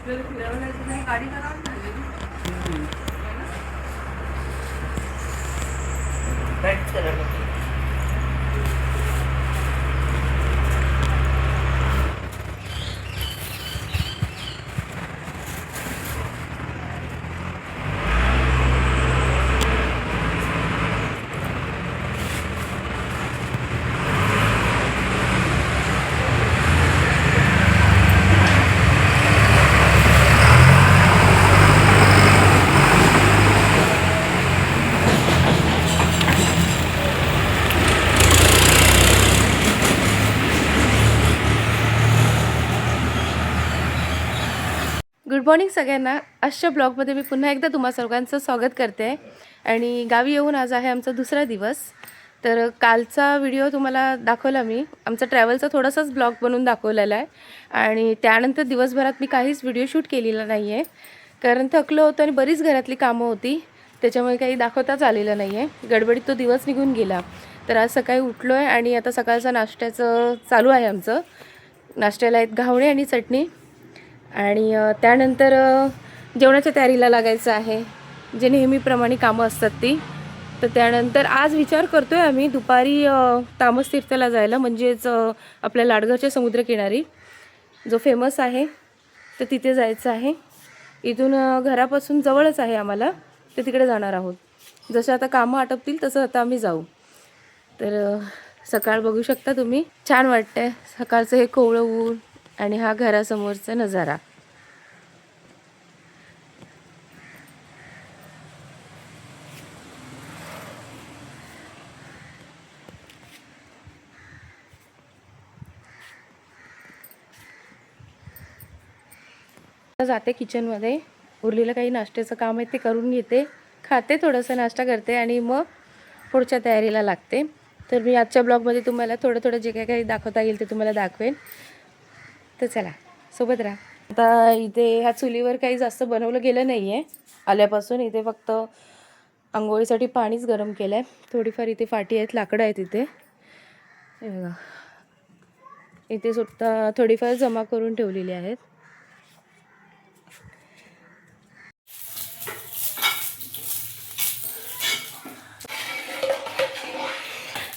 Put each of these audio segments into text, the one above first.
आपल्याला फिरावं जायचं नाही, गाडी करावं लागेल. बॅट करायला गुड मॉर्निंग सगळ्यांना. आजच्या ब्लॉगमध्ये मी पुन्हा एकदा तुम्हा सर्वांचं स्वागत करते. आणि गावी येऊन आज आहे आमचा दुसरा दिवस. तर कालचा व्हिडिओ तुम्हाला दाखवला मी, आमचा ट्रॅव्हलचा थोडासाच ब्लॉग बनवून दाखवलेला आहे. आणि त्यानंतर दिवसभरात मी काहीच व्हिडिओ शूट केलेला नाही आहे, कारण थकलो होतो आणि बरीच घरातली कामं होती, त्याच्यामुळे काही दाखवताच आलेलं नाही आहे. गडबडीत तो दिवस निघून गेला. तर आज सकाळी उठलो आहे आणि आता सकाळचं नाश्त्याचं चालू आहे आमचं. नाश्त्याला आहेत घावणे आणि चटणी, आणि त्यानंतर जेवणाच्या तयारीला लागायचं आहे, जे नेहमीप्रमाणे कामं असतात ती. तर त्यानंतर आज विचार करतो आहे आम्ही दुपारी तामस तीर्थला जायला, म्हणजेच आपल्या लाडघरच्या समुद्रकिनारी जो फेमस आहे, तर तिथे जायचं आहे. इथून घरापासून जवळच आहे आम्हाला, तर तिकडे जाणार आहोत. जसं आता कामं आटपतील तसं आता आम्ही जाऊ. तर सकाळ बघू शकता तुम्ही, छान वाटतंय सकाळचं हे कोवळं ऊन आणि हा घरासमोरचा नजारा. जाते किचनमध्ये, उरलेलं काही नाश्त्याचं काम आहे ते करून घेते, खाते, थोडंसं नाश्ता करते आणि मग पुढच्या तयारीला लागते. तर मी आजच्या ब्लॉगमध्ये तुम्हाला थोडं जे काही दाखवता येईल ते तुम्हाला दाखवेन. तर चला सोबत राहा. आता इथे ह्या चुलीवर काही जास्त बनवलं गेलं नाही आहे आल्यापासून. इथे फक्त आंघोळीसाठी पाणीच गरम केलं आहे. थोडीफार इथे फाटी आहेत, लाकडं आहेत इथे, हे बघा. इथे सुद्धा थोडीफार जमा करून ठेवलेली आहेत.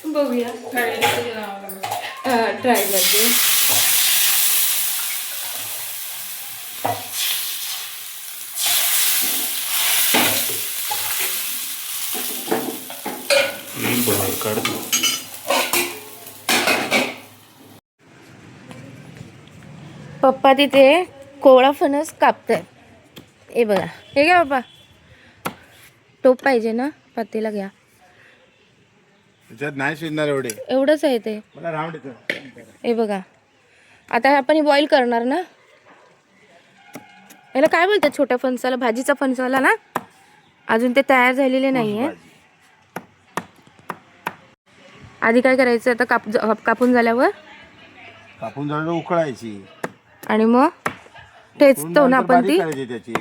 बघूया, ट्राय करते. पप्पा तिथे कोवळा फणस कापताय. हे बघा, हे घ्या पप्पा, टोप पाहिजे ना, पातेला घ्या. त्याच्यात नाही शिजणार एवढंच आहे ते. मला राऊंड येतं. हे बघा, आता आपण हे बॉईल करणार ना. याला काय बोलतात छोट्या फणसाला? भाजीचा फणसाला ना. अजून ते तयार झालेले नाही आहे. आधी काय करायचं आता? कापून झाल्यावर उकळायची आणि मग ठेचतो ना आपण ती, त्याची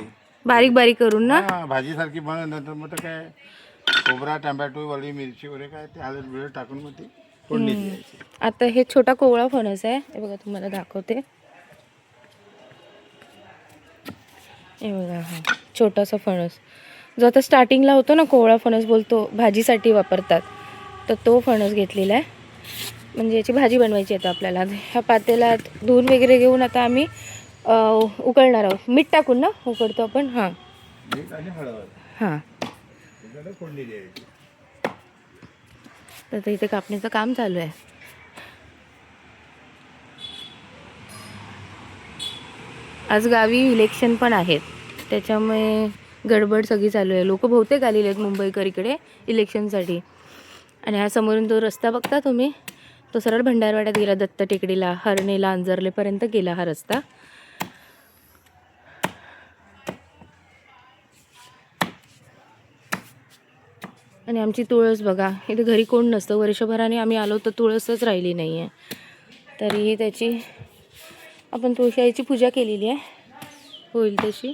बारीक बारीक करून ना. भाजी सारखी बनवल्यानंतर मग काय खोबरा, टोमॅटो, वली मिरची वगैरे काय ते हळद बिळद टाकून मग ती फोडणी द्यायची. आता हे छोटा कोवळा फणस आहे, हे बघा तुम्हाला दाखवते. हे बघा, हा छोटासा फणस जो आता स्टार्टिंगला होतो ना, कोवळा फणस बोलतो, भाजीसाठी वापरतात, तर तो फणस घेतलेला आहे. म्हणजे याची भाजी बनवायची आता आपल्याला. ह्या पातेल्यात धुवून वगैरे घेऊन आता आम्ही उकळणार आहोत. मीठ टाकून ना उकडतो आपण. हां हां. तर इथे कापणीचं काम चालू आहे. आज गावी इलेक्शन पण आहेत, त्याच्यामुळे गडबड सगळी चालू आहे. लोक बहुतेक आलेले आहेत मुंबईकर इकडे इलेक्शनसाठी. आणि हा समोरून तो रस्ता बघता तुम्ही, तो सरळ भंडारवाड्यात गेला, दत्त टेकडीला, हरणेला, अंजरलेपर्यंत गेला हा रस्ता. आणि आमची तुळस बघा, इथे घरी कोण नसतं, वर्षभराने आम्ही आलो तर तुळसच राहिली नाही आहे. तरीही त्याची आपण तुळशीची पूजा केलेली आहे, होईल तशी.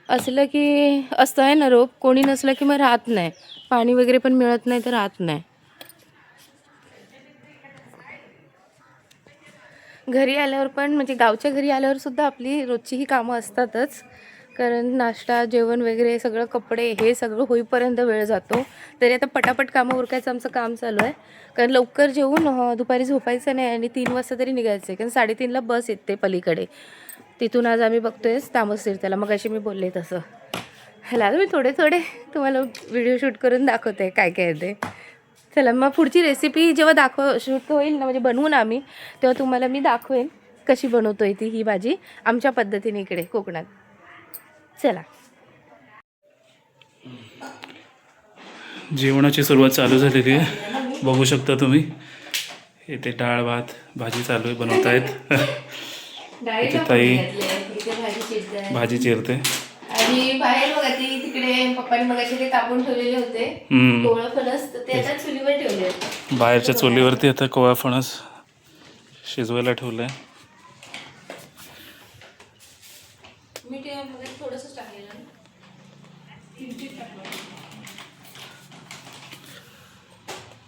असलं की असतं आहे ना रोप, कोणी नसलं की मग राहत नाही, पाणी वगैरे पण मिळत नाही तर राहत नाही. घरी आल्यावर पण म्हणजे गावच्या घरी आल्यावर सुद्धा आपली रोजची ही कामं असतातच. कारण नाश्ता जेवण वगैरे सगळं कपडे हे सगळं होईपर्यंत वेळ जातो. तरी आता पटापट कामं उरकायचं आमचं काम चालू आहे. कारण लवकर जेवून दुपारी झोपायचं नाही आणि 3 वाजता तरी निघायचं आहे. कारण 3:30ला बस येते पलीकडे. तिथून आज आम्ही बघतोय तामसतील त्याला. मग अशी मी बोलले तसं ह्याला मी थोडे तुम्हाला व्हिडिओ शूट करून दाखवते काय काय आहे ते. चला मग पुढची रेसिपी जेव्हा शूट होईल ना म्हणजे बनवून आम्ही तेव्हा तुम्हाला मी दाखवेन कशी बनवतोय ती ही भाजी आमच्या पद्धतीने इकडे कोकणात. चला जेवणाची सुरुवात चालू झालेली आहे. बघू शकता तुम्ही इथे डाळ भात भाजी चालू आहे बनवतायत. इथे ताई भाजी चिरते आणि बाहेर बघा ती तिकडे पप्पानी मगाशी ते कापून ठेवलेले होते कोवळं फणस तर ते आता चुलीवर ठेवले. बाहेरच्या चुलीवरती आता कोवळा फणस शिजवायला ठेवलाय. मी ते थोडंसं टाकलेलं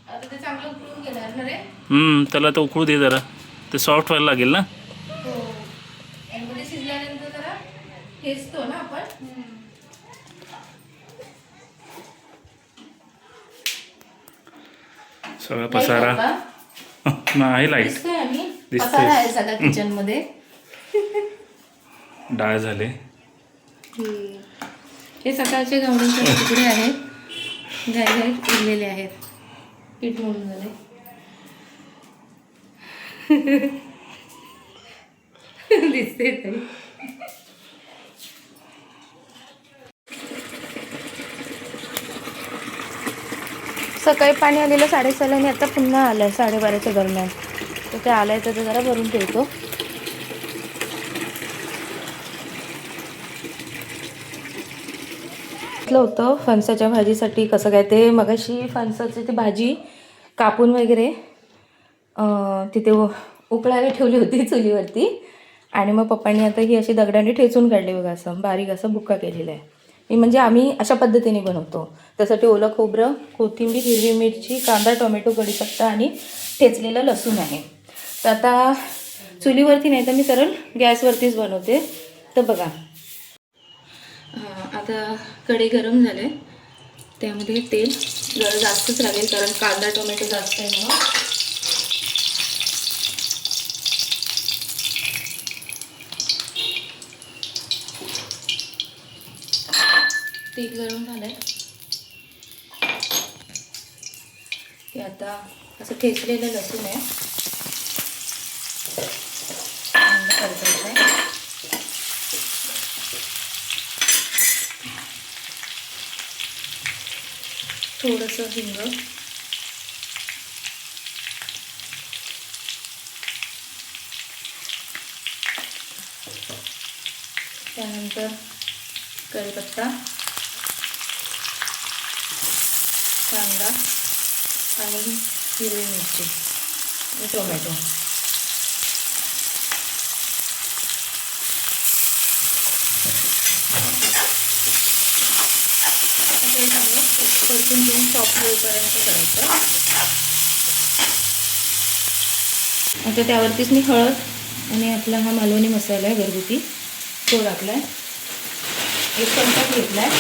आता ते चांगलं उकळून घेणार ना रे. त्याला तर उकळू दे जरा. ते सॉफ्ट व्हायला लागेल ना. हो आणि मध्ये शिजल्यानंतर जरा ठेचतो ना आपण. सगळा पसारा नाही लाईट दिसतोय आम्ही दिसतोय. पसारा आहे सगळा किचन मध्ये. डाळ झाले. हे सकाळचे गवळींचे तुकडे आहेत घाई उरलेले आहेत. पीठ म्हणून झाले. दिसते तरी सकाळी पाणी आलेलं 6:30 आणि आता पुन्हा आलं आहे 12:30च्या दरम्यान. तर ते आलं आहे तर ते जरा भरून ठेवतो. होतं फणसाच्या भाजीसाठी कसं काय ते मगाशी फणसाची ती भाजी कापून वगैरे तिथे उकळायला ठेवली होती चुलीवरती. आणि मग पप्पांनी आता ही अशी दगडाने ठेचून काढली बघा. असं बारीक असं बुक्का केलेला आहे. म्हणजे आम्ही अशा पद्धतीने बनवतो. त्यासाठी ओलं खोबरं कोथिंबीर हिरवी मिरची कांदा टोमॅटो कढीपत्ता आणि ठेचलेलं लसूण आहे. तर आता चुलीवरती नाही तर मी सरळ गॅसवरतीच बनवते. तर बघा आता कढई गरम झाले त्यामध्ये तेल जरा जास्तच लागेल कारण कांदा टोमॅटो जास्त आहे म्हणून. तेल गरम झालंय ते आता असं ठेचलेलं लसूण आहे थोडंसं हिंग त्यानंतर कढीपत्ता कांदा आणि हिरवी मिरची आणि टोमॅटो. हे सगळं परतून घेऊन सॉफ्ट होईपर्यंत करायचं. आता त्यावरतीच मी हळद आणि आपला हा मालवणी मसाला आहे घरगुती तो टाकला आहे. 1 चमचा घेतला आहे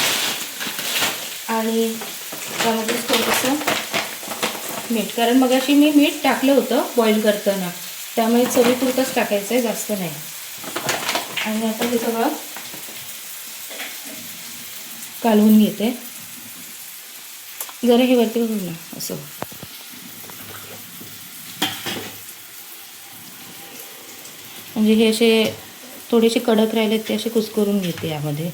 आणि त्यामध्ये थोडंसं मीठ कारण मगाशी मी मीठ टाकलं होतं बॉईल करताना त्यामुळे चवीपुरतंच टाकायचं आहे जास्त नाही. आणि आता हे सगळं कालवून घेते. जरा हे वरती बघू ना असं म्हणजे हे असे थोडेसे कडक राहिलेत ते असे कुस्करून घेते यामध्ये.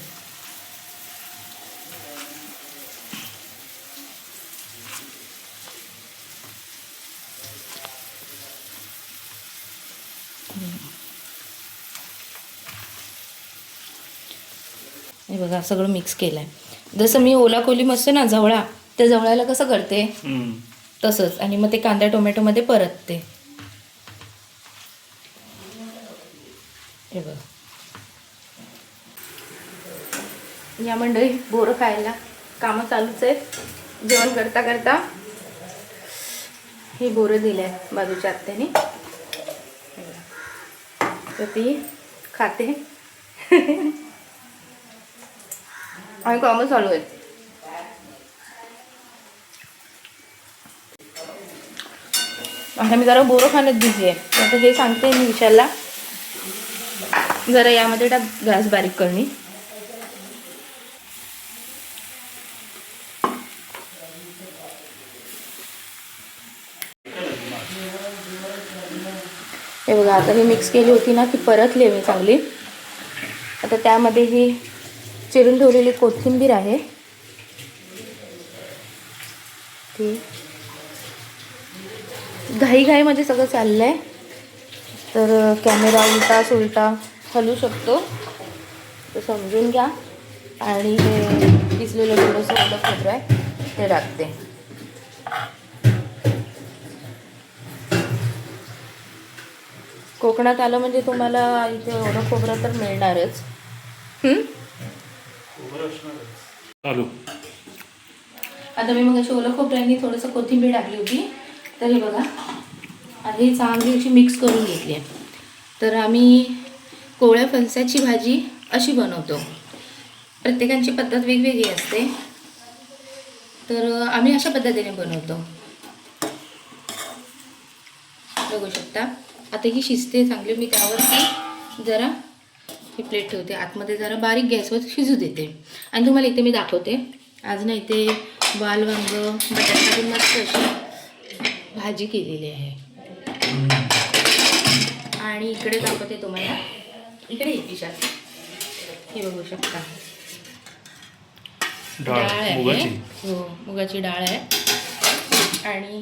हे बघा सगळं मिक्स केलं आहे. जसं मी ओला कोलिम असते ना जवळा त्या जवळाला कसं करते तसंच. आणि मग ते कांदा टोमॅटोमध्ये परतते. हे बघा या मंडळी बोरं खायला कामं चालूच आहेत. जेवण करता करता हे बोरं दिले आहेत बाजूच्या आत्याने. तर ती खाते आणि कामं चालू आहे. आता मी जरा बोरं खाण्यात बिझी आहे. आता हे सांगते मी विशालला जरा यामध्ये टाक गॅस बारीक करणे. हे बघा आता ही मिक्स केली होती ना ती परतली आहे मी चांगली. आता त्यामध्ये ही चिरून ठेवलेली कोथिंबीर आहे ती घाईघाईमध्ये सगळं चाललं आहे. तर कॅमेरा उलटा सुलटा हलू शकतो तर समजून घ्या. आणि हे पिसलेलं थोडंसं ओलं खोबरं आहे ते टाकते. कोकणात आलं म्हणजे तुम्हाला इथे ओलं खोबरं तर मिळणारच. चालू. आता मी मग अशी ओलं खोबऱ्यांनी थोडंसं कोथिंबीर टाकली होती. तर हे बघा आधी चांगली अशी मिक्स करून घेतली आहे. तर आम्ही कोवळ्या फणसाची भाजी अशी बनवतो. प्रत्येकाची पद्धत वेगवेगळी असते. तर आम्ही अशा पद्धतीने बनवतो. बघू शकता आता ही शिजते चांगली. मी त्यावरती जरा ही प्लेट ठेवते आतमध्ये जरा बारीक गॅसवर शिजू देते. आणि तुम्हाला इथे मी दाखवते. आज ना इथे वाल वांग बटाटा मस्त अशी भाजी केलेली आहे. आणि इकडे दाखवते तुम्हाला. इकडे एक विशाल हे बघू शकता डाळ आहे. हो मुगाची डाळ आहे. आणि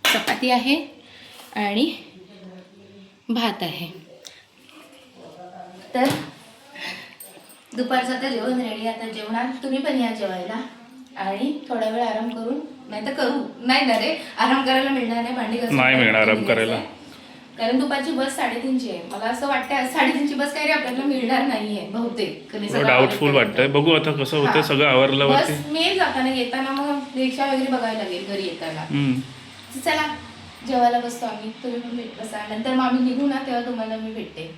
चपाती आहे आणि भात आहे. तर दुपारचं तर जेवण रेडी. आता जेवणात तुम्ही पण या जेवायला. आणि थोडा वेळ आराम करून नाही तर करू नाही ना रे आराम करायला मिळणार नाही. भांडी घासून नाही मिळणार आराम करायला. कारण दुपारची बस 3:30ची आहे. मला असं वाटतं 3:30ची बस काही रे आपल्याला मिळणार नाहीये बहुतेक. डाऊटफुल वाटतंय. बघू आता कसं होतं. सगळं आवरल्यावरती बस मेल जाताना येताना मग रिक्षा वगैरे बघायला लागेल घरी येताना. चला जेवायला बसतो आम्ही. तुम्ही पण भेट बसा. नंतर मग आम्ही निघू ना तेव्हा तुम्हाला मी भेटते.